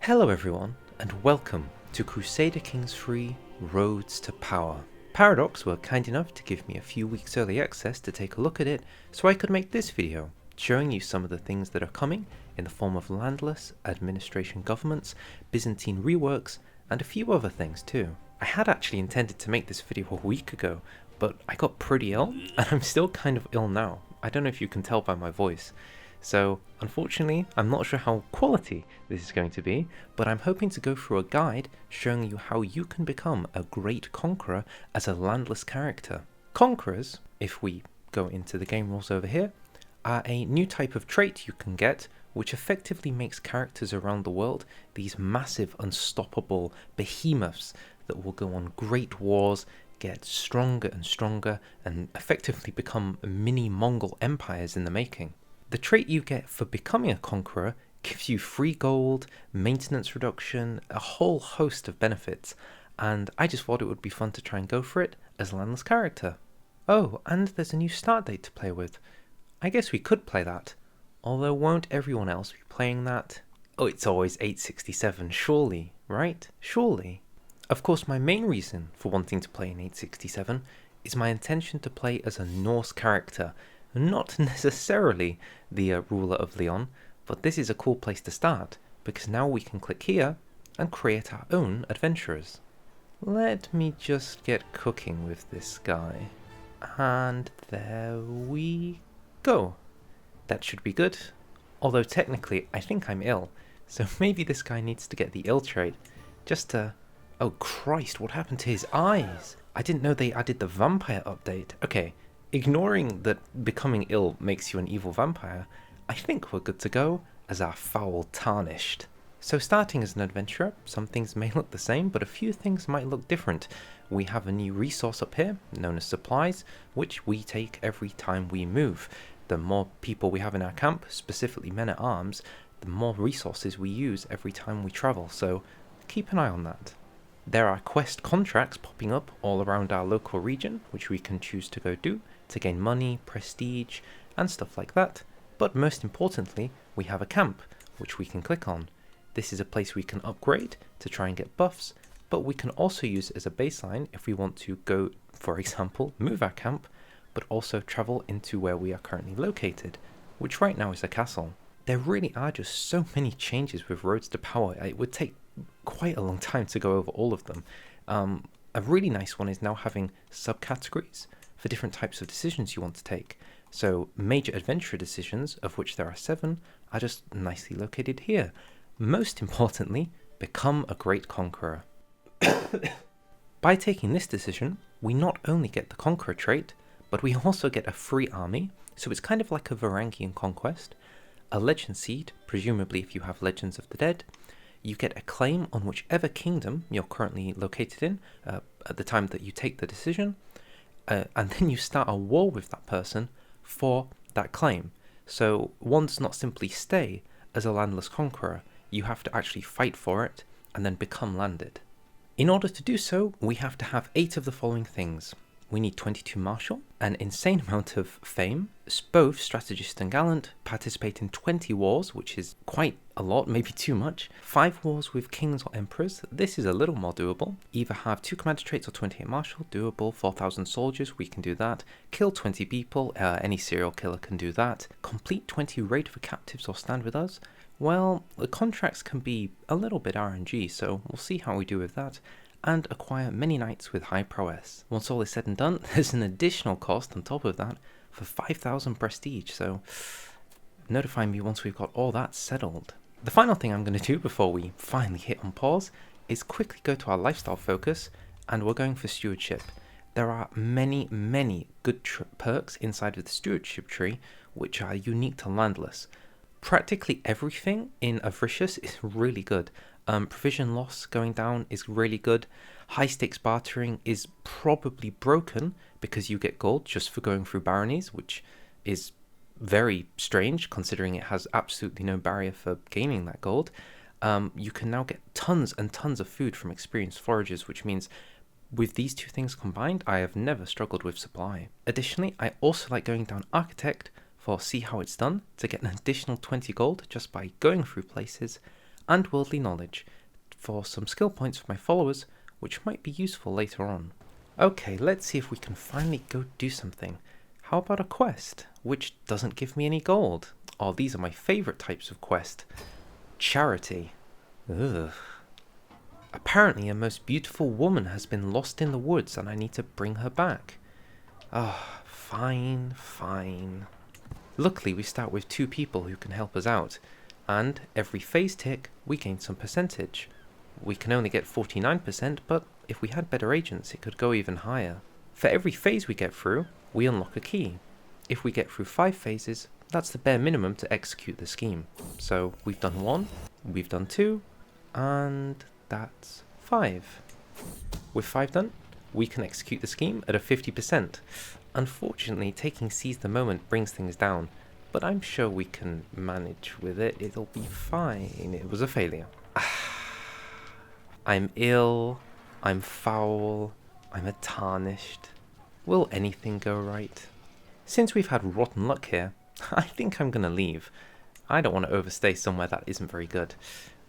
Hello everyone, and welcome to Crusader Kings 3 Roads to Power. Paradox were kind enough to give me a few weeks early access to take a look at it, so I could make this video, showing you some of the things that are coming in the form of landless, administration governments, Byzantine reworks, and a few other things too. I had actually intended to make this video a week ago, but I got pretty ill, and I'm still kind of ill now. I don't know if you can tell by my voice. So unfortunately, I'm not sure how quality this is going to be, but I'm hoping to go through a guide showing you how you can become a great conqueror as a landless character. Conquerors, if we go into the game rules over here, are a new type of trait you can get which effectively makes characters around the world these massive, unstoppable behemoths that will go on great wars, get stronger and stronger, and effectively become mini Mongol empires in the making. The trait you get for becoming a conqueror gives you free gold, maintenance reduction, a whole host of benefits, and I just thought it would be fun to try and go for it as a landless character. Oh, and there's a new start date to play with. I guess we could play that, although won't everyone else be playing that? Oh, it's always 867, surely, right? Surely. Of course, my main reason for wanting to play in 867 is my intention to play as a Norse character, not necessarily the ruler of Leon, but this is a cool place to start, because now we can click here and create our own adventurers. Let me just get cooking with this guy. And there we go. That should be good. Although technically, I think I'm ill, so maybe this guy needs to get the ill trait, just to... Oh Christ, what happened to his eyes? I didn't know they added the vampire update. Okay. Ignoring that becoming ill makes you an evil vampire, I think we're good to go as our foul tarnished. So starting as an adventurer, some things may look the same, but a few things might look different. We have a new resource up here, known as supplies, which we take every time we move. The more people we have in our camp, specifically men at arms, the more resources we use every time we travel, so keep an eye on that. There are quest contracts popping up all around our local region, which we can choose to go do, to gain money, prestige, and stuff like that. But most importantly, we have a camp, which we can click on. This is a place we can upgrade to try and get buffs, but we can also use it as a baseline if we want to go, for example, move our camp, but also travel into where we are currently located, which right now is a castle. There really are just so many changes with Roads to Power. It would take quite a long time to go over all of them. A really nice one is now having subcategories for different types of decisions you want to take. So major adventure decisions, of which there are 7, are just nicely located here. Most importantly, become a great conqueror. By taking this decision, we not only get the conqueror trait, but we also get a free army, so it's kind of like a Varangian conquest, a legend seed, presumably if you have Legends of the Dead. You get a claim on whichever kingdom you're currently located in at the time that you take the decision, and then you start a war with that person for that claim. So one does not simply stay as a landless conqueror, you have to actually fight for it and then become landed. In order to do so, we have to have 8 of the following things. We need 22 martial, an insane amount of fame, both strategist and gallant, participate in 20 wars, which is quite a lot, maybe too much, 5 wars with kings or emperors, this is a little more doable, either have 2 commander traits or 28 martial, doable, 4,000 soldiers, we can do that, kill 20 people, any serial killer can do that, complete 20 raid for captives or stand with us. Well, the contracts can be a little bit RNG, so we'll see how we do with that, and acquire many knights with high prowess. Once all is said and done, there's an additional cost on top of that for 5,000 prestige, so notify me once we've got all that settled. The final thing I'm going to do before we finally hit on pause is quickly go to our lifestyle focus, and we're going for stewardship. There are many good perks inside of the stewardship tree which are unique to landless. Practically everything in Avaricious is really good. Provision loss going down is really good. High stakes bartering is probably broken because you get gold just for going through baronies, which is very strange considering it has absolutely no barrier for gaining that gold. You can now get tons and tons of food from experienced foragers, which means with these 2 things combined, I have never struggled with supply. Additionally, I also like going down architect for see how it's done to get an additional 20 gold just by going through places. and worldly knowledge for some skill points for my followers, which might be useful later on. Okay, let's see if we can finally go do something. How about a quest, which doesn't give me any gold? Oh, these are my favourite types of quest. Charity. Ugh. Apparently a most beautiful woman has been lost in the woods and I need to bring her back. Ah, fine. Luckily we start with 2 people who can help us out, and every phase tick we gain some percentage. We can only get 49%, but if we had better agents it could go even higher. For every phase we get through, we unlock a key. If we get through 5 phases, that's the bare minimum to execute the scheme. So we've done 1, we've done 2, and that's 5. With 5 done, we can execute the scheme at a 50%. Unfortunately, taking seize the moment brings things down, but I'm sure we can manage with it. It'll be fine. It was a failure. I'm ill, I'm foul, I'm a tarnished. Will anything go right? Since we've had rotten luck here, I think I'm gonna leave. I don't want to overstay somewhere that isn't very good.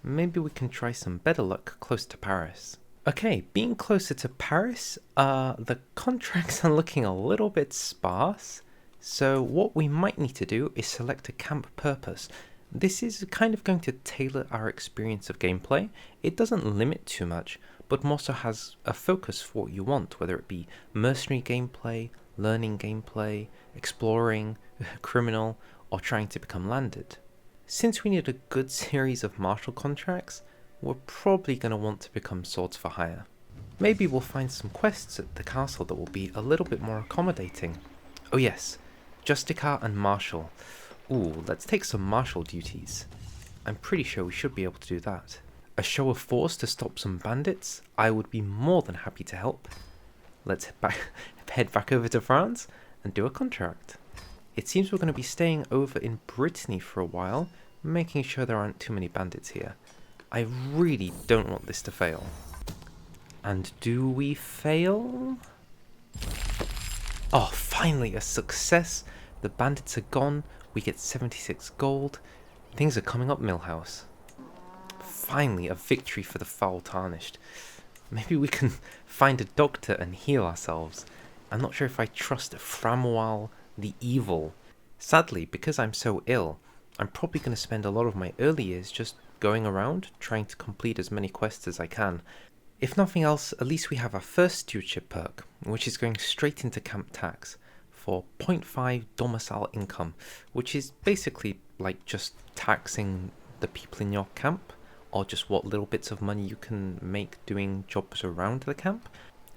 Maybe we can try some better luck close to Paris. Okay, being closer to Paris, the contracts are looking a little bit sparse. So what we might need to do is select a camp purpose. This is kind of going to tailor our experience of gameplay. It doesn't limit too much, but more so has a focus for what you want, whether it be mercenary gameplay, learning gameplay, exploring, criminal, or trying to become landed. Since we need a good series of martial contracts, we're probably going to want to become swords for hire. Maybe we'll find some quests at the castle that will be a little bit more accommodating. Oh yes, Justicar and Marshal. Ooh, let's take some martial duties. I'm pretty sure we should be able to do that. A show of force to stop some bandits? I would be more than happy to help. Let's head back over to France and do a contract. It seems we're going to be staying over in Brittany for a while, making sure there aren't too many bandits here. I really don't want this to fail. And do we fail? Oh, finally a success! The bandits are gone, we get 76 gold. Things are coming up, Millhouse. Finally a victory for the foul tarnished. Maybe we can find a doctor and heal ourselves. I'm not sure if I trust Framoil the Evil. Sadly, because I'm so ill, I'm probably going to spend a lot of my early years just going around trying to complete as many quests as I can. If nothing else, at least we have our first stewardship perk, which is going straight into camp tax for 0.5 domicile income, which is basically like just taxing the people in your camp, or just what little bits of money you can make doing jobs around the camp.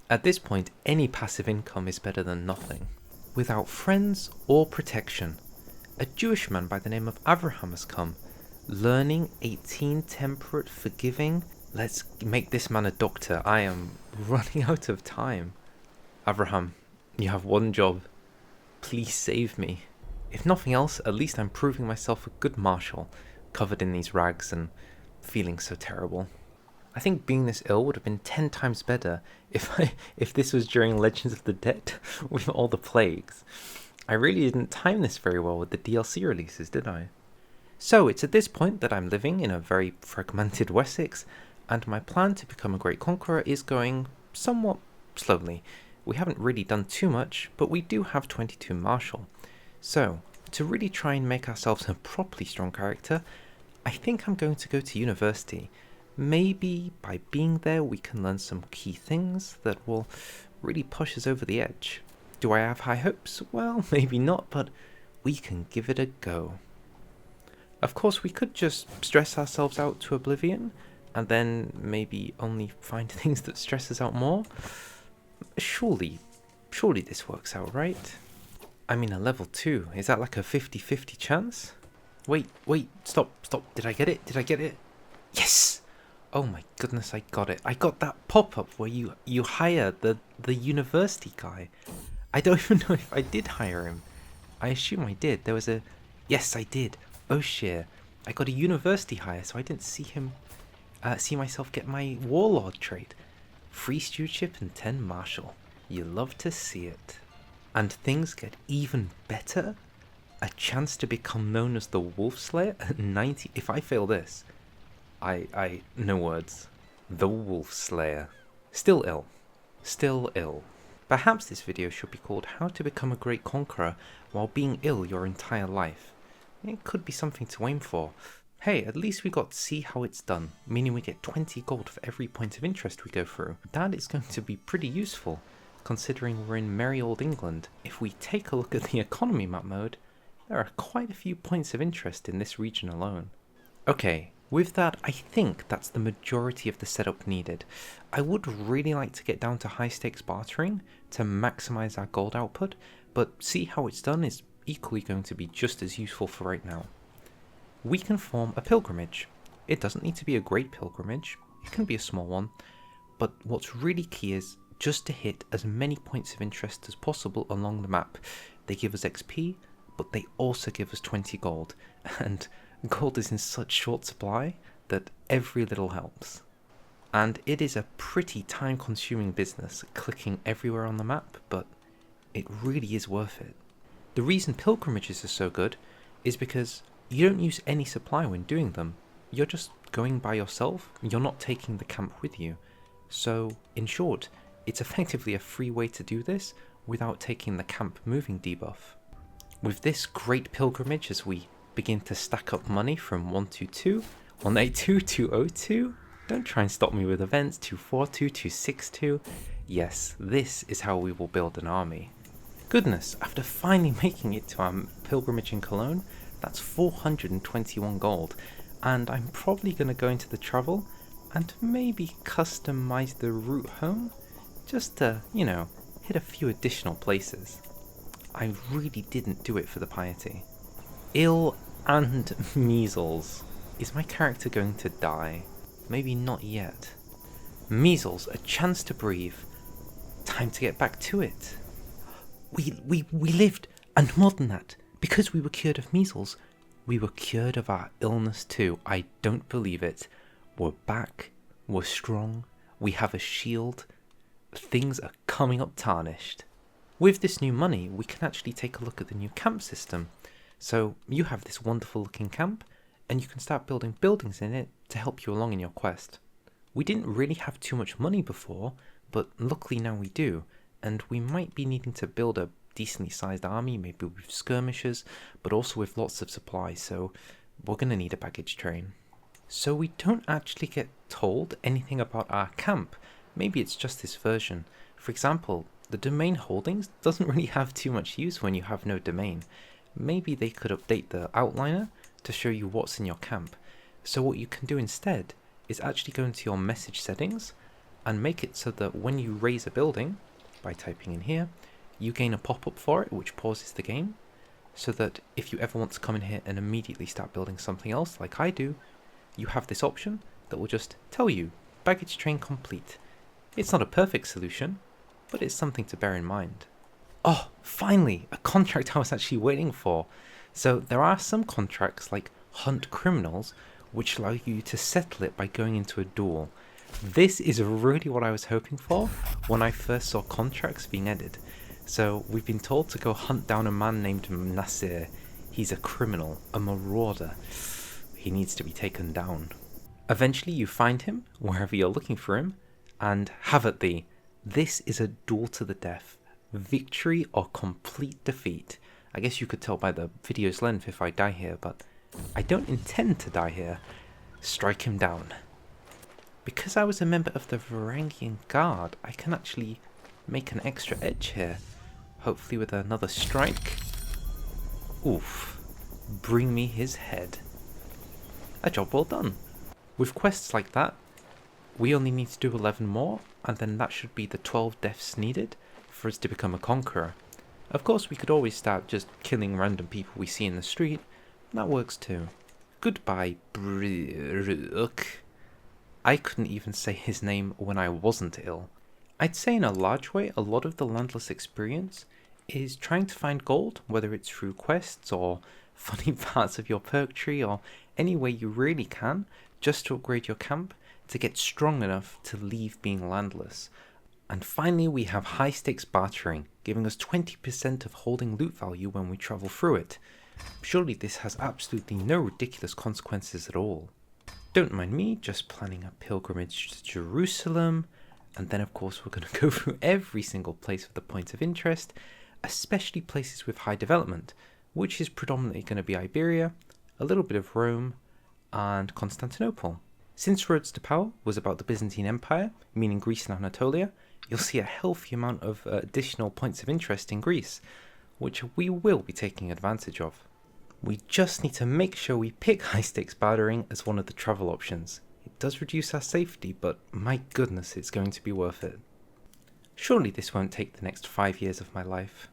At this point, any passive income is better than nothing. Without friends or protection, a Jewish man by the name of Avraham has come. Learning, 18, temperate, forgiving. Let's make this man a doctor. I am running out of time. Avraham, you have one job. Please save me. If nothing else, at least I'm proving myself a good marshal, covered in these rags and feeling so terrible. I think being this ill would have been 10 times better if this was during Legends of the Dead with all the plagues. I really didn't time this very well with the DLC releases, did I? So it's at this point that I'm living in a very fragmented Wessex, and my plan to become a great conqueror is going somewhat slowly. We haven't really done too much, but we do have 22 martial. So, to really try and make ourselves a properly strong character, I think I'm going to go to university. Maybe by being there we can learn some key things that will really push us over the edge. Do I have high hopes? Well, maybe not, but we can give it a go. Of course, we could just stress ourselves out to oblivion, and then maybe only find things that stress us out more. Surely this works out, right? I mean, a level 2, is that like a 50-50 chance? Wait, stop, did I get it? Yes! Oh my goodness, I got it. I got that pop-up where you hire the university guy. I don't even know if I did hire him. I assume I did. There was a... Yes, I did. Oh shit. I got a university hire, so I didn't see myself get my warlord trait. Free stewardship and 10 martial. You love to see it. And things get even better. A chance to become known as the Wolf Slayer at 90. If I fail this, No words. The Wolf Slayer. Still ill. Still ill. Perhaps this video should be called How to Become a Great Conqueror While Being Ill Your Entire Life. It could be something to aim for. Hey, at least we got to see how it's done, meaning we get 20 gold for every point of interest we go through. That is going to be pretty useful, considering we're in merry old England. If we take a look at the economy map mode, there are quite a few points of interest in this region alone. Okay, with that, I think that's the majority of the setup needed. I would really like to get down to high stakes bartering to maximize our gold output, but see how it's done is equally going to be just as useful for right now. We can form a pilgrimage. It doesn't need to be a great pilgrimage, it can be a small one, but what's really key is just to hit as many points of interest as possible along the map. They give us XP, but they also give us 20 gold, and gold is in such short supply that every little helps. And it is a pretty time-consuming business clicking everywhere on the map, but it really is worth it. The reason pilgrimages are so good is because you don't use any supply when doing them. You're just going by yourself, you're not taking the camp with you. So, in short, it's effectively a free way to do this without taking the camp moving debuff. With this great pilgrimage, as we begin to stack up money from 122, 182, 202, don't try and stop me with events, 242, 262. Yes, this is how we will build an army. Goodness, after finally making it to our pilgrimage in Cologne, that's 421 gold, and I'm probably going to go into the travel and maybe customize the route home, just to, hit a few additional places. I really didn't do it for the piety. Ill and measles. Is my character going to die? Maybe not yet. Measles, a chance to breathe. Time to get back to it. We lived, and more than that, because we were cured of measles, we were cured of our illness too. I don't believe it. We're back, we're strong, we have a shield, things are coming up tarnished. With this new money, we can actually take a look at the new camp system. So you have this wonderful looking camp, and you can start building buildings in it to help you along in your quest. We didn't really have too much money before, but luckily now we do, and we might be needing to build a decently sized army, maybe with skirmishers, but also with lots of supplies, so we're going to need a baggage train. So we don't actually get told anything about our camp. Maybe it's just this version. For example, the domain holdings doesn't really have too much use when you have no domain. Maybe they could update the outliner to show you what's in your camp. So what you can do instead is actually go into your message settings and make it so that when you raise a building, by typing in here, you gain a pop-up for it which pauses the game, so that if you ever want to come in here and immediately start building something else like I do, you have this option that will just tell you, baggage train complete. It's not a perfect solution, but it's something to bear in mind. Oh, finally, a contract I was actually waiting for. So there are some contracts like Hunt Criminals which allow you to settle it by going into a duel. This is really what I was hoping for when I first saw contracts being added. So we've been told to go hunt down a man named Nasir. He's a criminal, a marauder. He needs to be taken down. Eventually you find him, wherever you're looking for him, and have at thee. This is a duel to the death. Victory or complete defeat. I guess you could tell by the video's length if I die here, but I don't intend to die here. Strike him down. Because I was a member of the Varangian Guard, I can actually make an extra edge here. Hopefully with another strike. Oof. Bring me his head. A job well done. With quests like that, we only need to do 11 more, and then that should be the 12 deaths needed for us to become a conqueror. Of course, we could always start just killing random people we see in the street. That works too. Goodbye, Brook. I couldn't even say his name when I wasn't ill. I'd say in a large way, a lot of the Landless experience is trying to find gold, whether it's through quests or funny parts of your perk tree or any way you really can, just to upgrade your camp to get strong enough to leave being landless. And finally we have high stakes bartering, giving us 20% of holding loot value when we travel through it. Surely this has absolutely no ridiculous consequences at all. Don't mind me, just planning a pilgrimage to Jerusalem, and then of course we're going to go through every single place with the points of interest, especially places with high development, which is predominantly going to be Iberia, a little bit of Rome, and Constantinople. Since Roads to Power was about the Byzantine Empire, meaning Greece and Anatolia, you'll see a healthy amount of additional points of interest in Greece, which we will be taking advantage of. We just need to make sure we pick high stakes battering as one of the travel options. It does reduce our safety, but my goodness, it's going to be worth it. Surely this won't take the next 5 years of my life.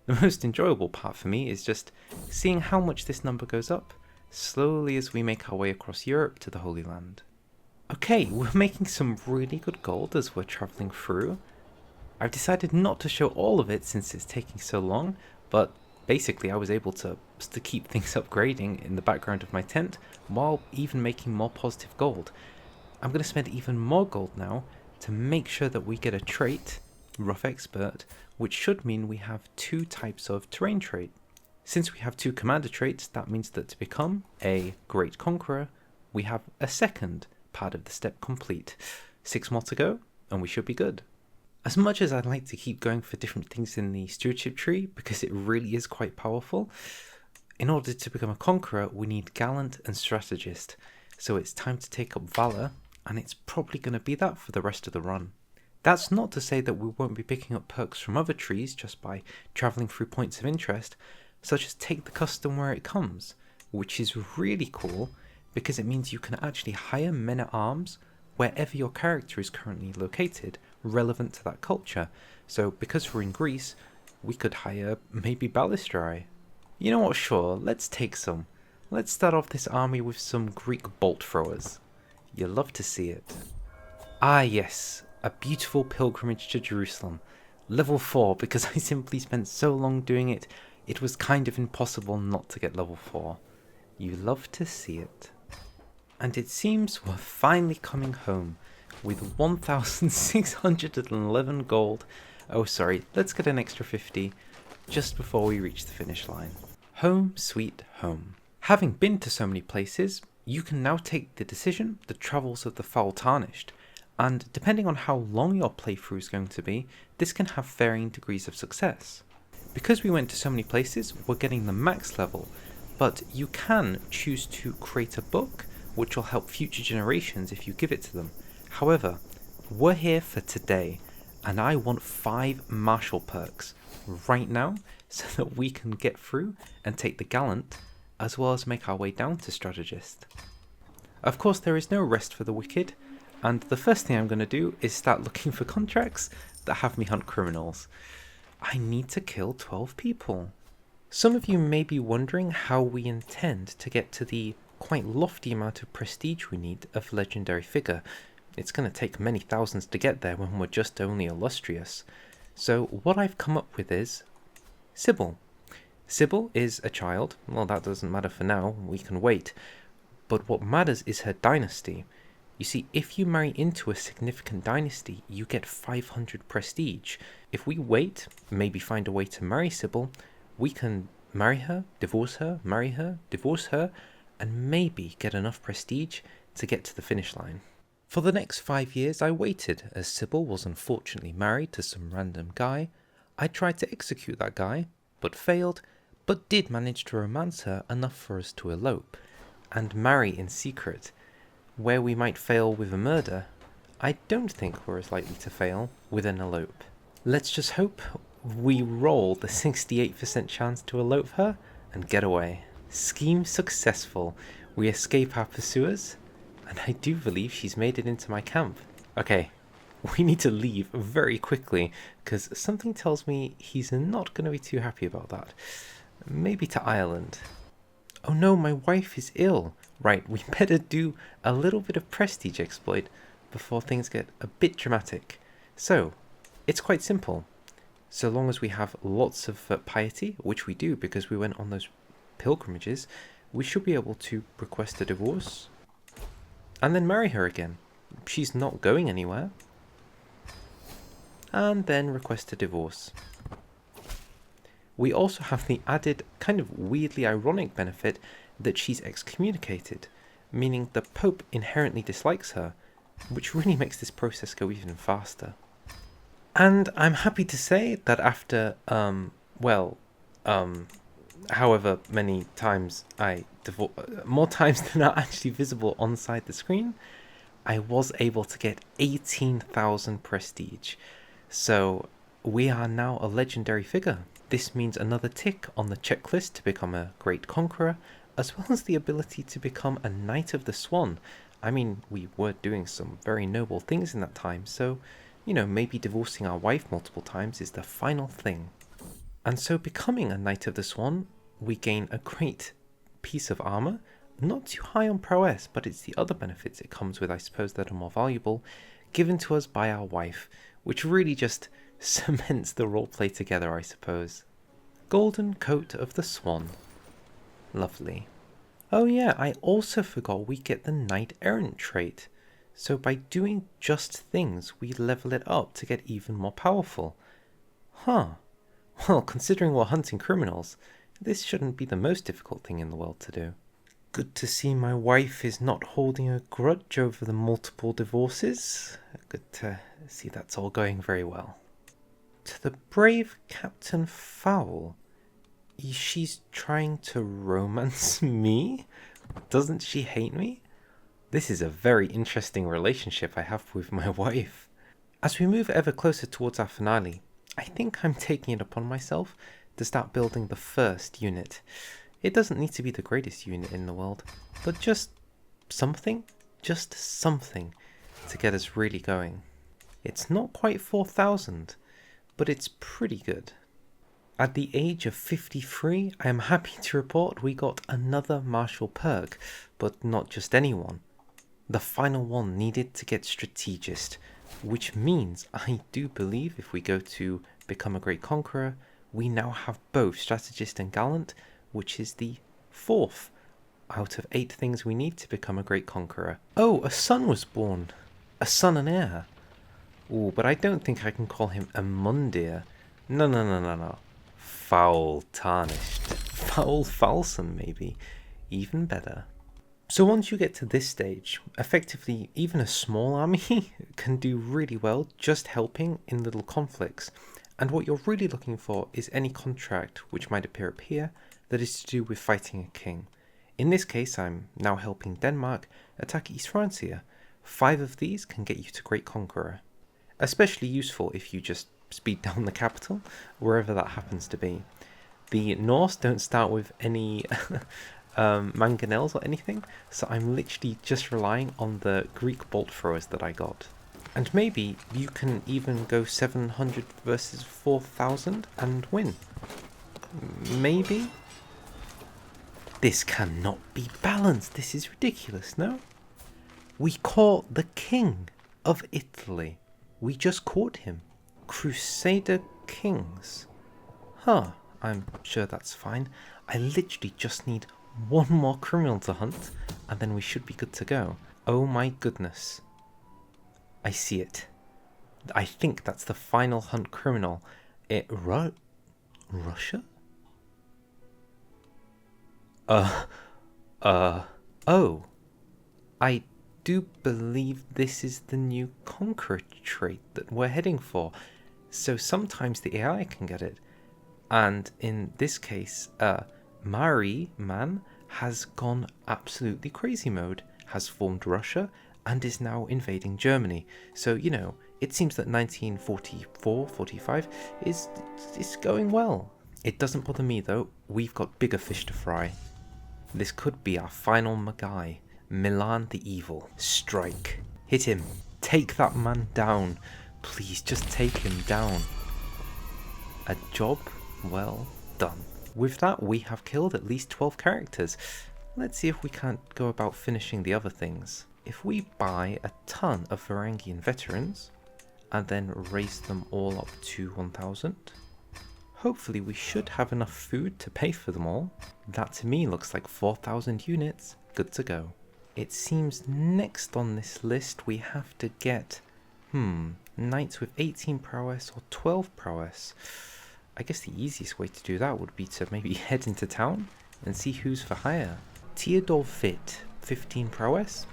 The most enjoyable part for me is just seeing how much this number goes up, slowly as we make our way across Europe to the Holy Land. Okay, we're making some really good gold as we're travelling through. I've decided not to show all of it since it's taking so long, but basically I was able to keep things upgrading in the background of my tent while even making more positive gold. I'm going to spend even more gold now to make sure that we get a trait, Rough Expert, which should mean we have 2 types of terrain trait. Since we have 2 commander traits, that means that to become a Great Conqueror, we have a second part of the step complete. 6 more to go, and we should be good. As much as I'd like to keep going for different things in the stewardship tree, because it really is quite powerful, in order to become a conqueror, we need gallant and strategist. So it's time to take up valor, and it's probably going to be that for the rest of the run. That's not to say that we won't be picking up perks from other trees just by travelling through points of interest, such as take the custom where it comes, which is really cool because it means you can actually hire men-at-arms wherever your character is currently located, relevant to that culture. So because we're in Greece, we could hire maybe ballistae. You know what, sure, let's take some. Let's start off this army with some Greek bolt throwers. You'll love to see it. Ah yes, a beautiful pilgrimage to Jerusalem. Level 4, because I simply spent so long doing it, it was kind of impossible not to get level 4. You love to see it. And it seems we're finally coming home with 1,611 gold. Oh sorry, let's get an extra 50 just before we reach the finish line. Home sweet home. Having been to so many places, you can now take the decision, the travels of the foul tarnished, and depending on how long your playthrough is going to be, this can have varying degrees of success. Because we went to so many places, we're getting the max level, but you can choose to create a book which will help future generations if you give it to them. However, we're here for today, and I want 5 martial perks right now so that we can get through and take the gallant, as well as make our way down to strategist. Of course, there is no rest for the wicked, and the first thing I'm going to do is start looking for contracts that have me hunt criminals. I need to kill 12 people. Some of you may be wondering how we intend to get to the quite lofty amount of prestige we need of legendary figure. It's going to take many thousands to get there when we're just only illustrious. So what I've come up with is Sybil. Sybil is a child. Well, that doesn't matter for now, we can wait. But what matters is her dynasty. You see, if you marry into a significant dynasty, you get 500 prestige. If we wait, maybe find a way to marry Sybil, we can marry her, divorce her, marry her, divorce her, and maybe get enough prestige to get to the finish line. For the next 5 years I waited, as Sybil was unfortunately married to some random guy. I tried to execute that guy, but failed, but did manage to romance her enough for us to elope, and marry in secret. Where we might fail with a murder, I don't think we're as likely to fail with an elope. Let's just hope we roll the 68% chance to elope her and get away. Scheme successful. We escape our pursuers, and I do believe she's made it into my camp. Okay, we need to leave very quickly, because something tells me he's not going to be too happy about that. Maybe to Ireland. Oh no, my wife is ill. Right, we better do a little bit of prestige exploit before things get a bit dramatic. So, it's quite simple. So long as we have lots of piety, which we do because we went on those pilgrimages, we should be able to request a divorce and then marry her again. She's not going anywhere. And then request a divorce. We also have the added, kind of weirdly ironic benefit that she's excommunicated. meaning the Pope inherently dislikes her, which really makes this process go even faster. And I'm happy to say that after, however many times more times than are actually visible on side the screen, I was able to get 18,000 prestige. So we are now a legendary figure. This means another tick on the checklist to become a great conqueror, as well as the ability to become a Knight of the Swan. I mean, we were doing some very noble things in that time, so, you know, maybe divorcing our wife multiple times is the final thing. And so becoming a Knight of the Swan, we gain a great piece of armor, not too high on prowess, but it's the other benefits it comes with, I suppose, that are more valuable, given to us by our wife, which really just cements the roleplay together, I suppose. Golden Coat of the Swan. Lovely. Oh yeah, I also forgot we get the Knight Errant trait. So by doing just things, we level it up to get even more powerful. Huh. Well, considering we're hunting criminals, this shouldn't be the most difficult thing in the world to do. Good to see my wife is not holding a grudge over the multiple divorces. Good to see that's all going very well. To the brave Captain Fowl. She's trying to romance me? Doesn't she hate me? This is a very interesting relationship I have with my wife. As we move ever closer towards our finale, I think I'm taking it upon myself to start building the first unit. It doesn't need to be the greatest unit in the world, but just something to get us really going. It's not quite 4,000, but it's pretty good. At the age of 53, I am happy to report we got another martial perk, but not just any one. The final one needed to get strategist, which means I do believe if we go to become a great conqueror, we now have both strategist and gallant, which is the 4th out of 8 things we need to become a great conqueror. Oh, a son was born. A son and heir. Ooh, but I don't think I can call him a Mundir. No. Foul tarnished. Foul Falson, maybe. Even better. So once you get to this stage, effectively even a small army can do really well just helping in little conflicts. And what you're really looking for is any contract which might appear up here that is to do with fighting a king. In this case, I'm now helping Denmark attack East Francia. 5 of these can get you to Great Conqueror. Especially useful if you just speed down the capital, wherever that happens to be. The Norse don't start with any mangonels or anything, so I'm literally just relying on the Greek bolt throwers that I got. And maybe you can even go 700 versus 4,000 and win. Maybe? This cannot be balanced. This is ridiculous, no? We caught the King of Italy. We just caught him. Crusader Kings. Huh, I'm sure that's fine. I literally just need one more criminal to hunt, and then we should be good to go. Oh my goodness. I see it. I think that's the final hunt criminal. Russia? Oh. I do believe this is the new Conqueror trait that we're heading for. So sometimes the AI can get it. And in this case, Mari Man has gone absolutely crazy mode, has formed Russia, and is now invading Germany. So, you know, it seems that 1944-45 is going well. It doesn't bother me though, we've got bigger fish to fry. This could be our final Magai, Milan the Evil. Strike. Hit him. Take that man down. Please just take him down. A job well done. With that, we have killed at least 12 characters. Let's see if we can't go about finishing the other things. If we buy a ton of Varangian veterans, and then raise them all up to 1,000, hopefully we should have enough food to pay for them all. That to me looks like 4,000 units. Good to go. It seems next on this list we have to get, knights with 18 prowess or 12 prowess. I guess the easiest way to do that would be to maybe head into town and see who's for hire. Theodore Witt, 15 prowess?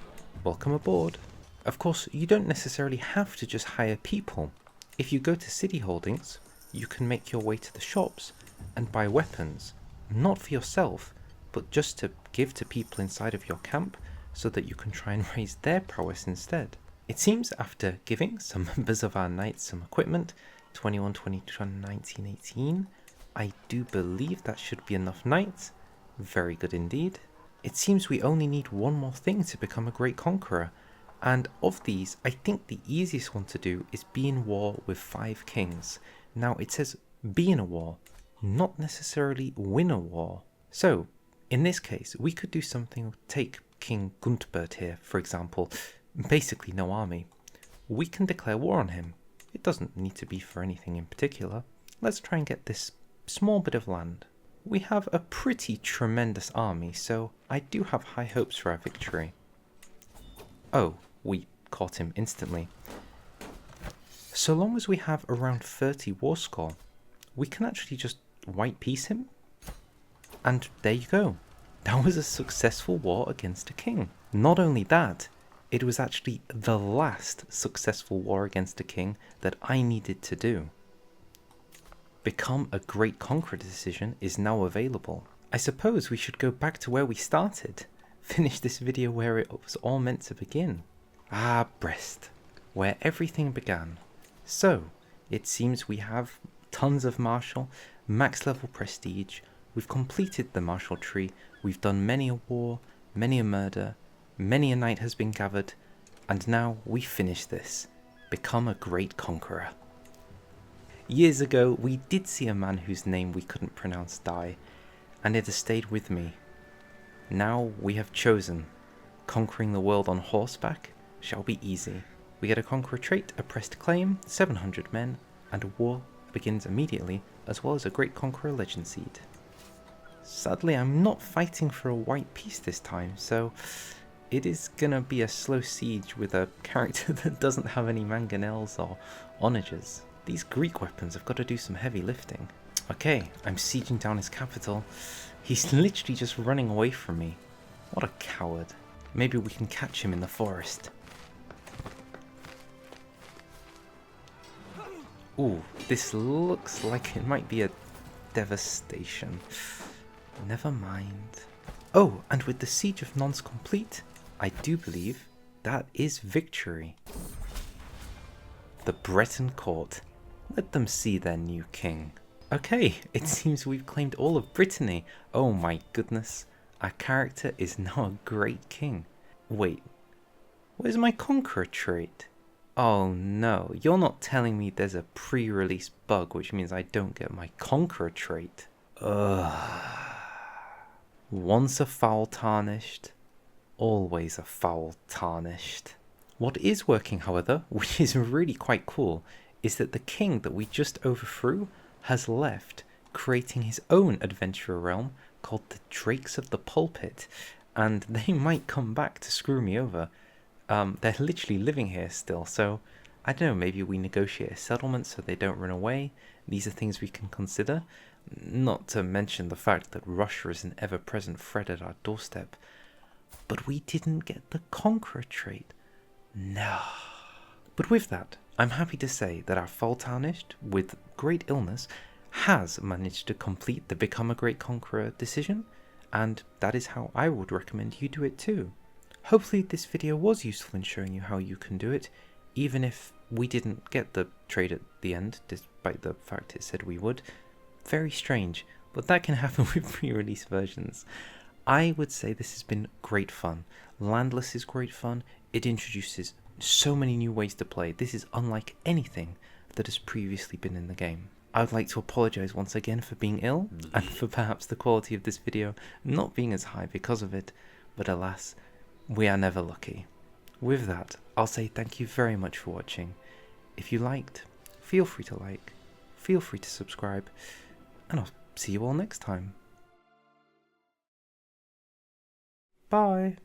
Welcome aboard. Of course, you don't necessarily have to just hire people. If you go to city holdings, you can make your way to the shops and buy weapons, not for yourself, but just to give to people inside of your camp so that you can try and raise their prowess instead. It seems after giving some members of our knights some equipment, 21, 22, 19, 18, I do believe that should be enough knights. Very good indeed. It seems we only need one more thing to become a great conqueror, and of these, I think the easiest one to do is be in war with 5 kings. Now it says be in a war, not necessarily win a war. So, in this case, we could do something, take King Guntbert here, for example, basically no army. We can declare war on him. It doesn't need to be for anything in particular. Let's try and get this small bit of land. We have a pretty tremendous army, so I do have high hopes for our victory. Oh, we caught him instantly. So long as we have around 30 war score, we can actually just white peace him. And there you go. That was a successful war against a king. Not only that, it was actually the last successful war against a king that I needed to do. Become a great conqueror decision is now available. I suppose we should go back to where we started. Finish this video where it was all meant to begin. Ah, Brest, where everything began. So, it seems we have tons of martial, max level prestige, we've completed the martial tree, we've done many a war, many a murder, many a knight has been gathered, and now we finish this. Become a great conqueror. Years ago, we did see a man whose name we couldn't pronounce die, and it has stayed with me. Now we have chosen. Conquering the world on horseback shall be easy. We get a conqueror trait, a pressed claim, 700 men, and a war begins immediately, as well as a great conqueror legend seed. Sadly, I'm not fighting for a white peace this time, so it is gonna be a slow siege with a character that doesn't have any mangonels or onagers. These Greek weapons have got to do some heavy lifting. Okay, I'm sieging down his capital. He's literally just running away from me. What a coward. Maybe we can catch him in the forest. Ooh, this looks like it might be a devastation. Never mind. Oh, and with the siege of Nantes complete, I do believe that is victory. The Breton court. Let them see their new king. Okay, it seems we've claimed all of Brittany. Oh my goodness. Our character is now a great king. Wait, where's my conqueror trait? Oh no, you're not telling me there's a pre-release bug which means I don't get my conqueror trait. Ugh. Once a foul tarnished, always a foul tarnished. What is working, however, which is really quite cool, is that the king that we just overthrew has left, creating his own adventurer realm called the Drakes of the Pulpit, and they might come back to screw me over. They're literally living here still, so I don't know, maybe we negotiate a settlement so they don't run away. These are things we can consider, not to mention the fact that Russia is an ever-present threat at our doorstep. But we didn't get the conqueror trait. No. But with that, I'm happy to say that our foul tarnished, with great illness, has managed to complete the Become a Great Conqueror decision, and that is how I would recommend you do it too. Hopefully this video was useful in showing you how you can do it, even if we didn't get the trait at the end, despite the fact it said we would. Very strange, but that can happen with pre-release versions. I would say this has been great fun. Landless is great fun. It introduces so many new ways to play. This is unlike anything that has previously been in the game. I would like to apologise once again for being ill, and for perhaps the quality of this video not being as high because of it, but alas, we are never lucky. With that, I'll say thank you very much for watching. If you liked, feel free to like, feel free to subscribe, and I'll see you all next time. Bye!